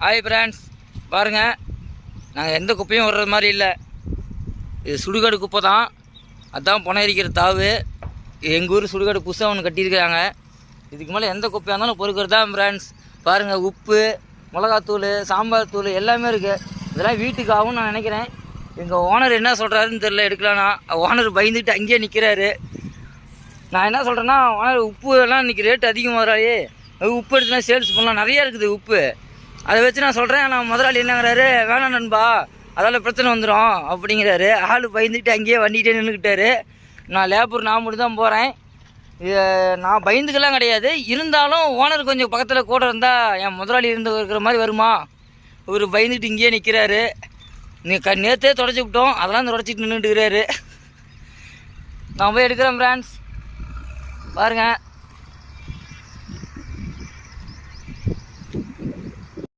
Hi friends, பாருங்கள், நாங்கள் எந்த குப்பையும் வர்றது மாதிரி இல்லை. இது சுடுகாடு குப்பை தான். அதுதான் புனை அரிக்கிற தாவு. எங்கள் ஊர் சுடுகாடு புதுசாக ஒன்று கட்டியிருக்கிறாங்க. இதுக்கு மேலே எந்த குப்பையாக இருந்தாலும் பொறுக்கிறது தான் ஃப்ரெண்ட்ஸ். பாருங்கள், உப்பு, மிளகாத்தூள், சாம்பார் தூள் எல்லாமே இருக்குது. இதெல்லாம் வீட்டுக்கு ஆகும்னு நான் நினைக்கிறேன். எங்கள் ஓனர் என்ன சொல்கிறாருன்னு தெரில. எடுக்கலான்னா ஓனர் பயந்துட்டு அங்கேயே நிற்கிறாரு. நான் என்ன சொல்கிறேன்னா, ஓனர் உப்பு எல்லாம் இன்றைக்கி ரேட் அதிகமாக வராயே, உப்பு எடுத்துனா சேல்ஸ் பண்ணலாம், நிறையா இருக்குது உப்பு. அதை வச்சு நான் சொல்கிறேன். நான் முதலாளி என்னங்கிறாரு, வேணாம் நண்பா, அதால் பிரச்சனை வந்துடும் அப்படிங்கிறாரு. ஆள் பயந்துக்கிட்டு அங்கேயே வண்டிகிட்டே நின்றுக்கிட்டாரு. நான் லேபர் நான் மட்டும் தான் போகிறேன். நான் பயந்துக்கெல்லாம் கிடையாது. இருந்தாலும் ஓனர் கொஞ்சம் பக்கத்தில் கூட இருந்தால் என் முதலாளி இருந்து இருக்கிற மாதிரி வருமா? இவர் பயந்துக்கிட்டு இங்கேயே நிற்கிறாரு. நேற்றே தொடச்சி விட்டோம், அதெல்லாம் தொடச்சிட்டு நின்றுட்டுக்கிறாரு. நான் போய் எடுக்கிறேன் ஃப்ரெண்ட்ஸ். பாருங்கள்.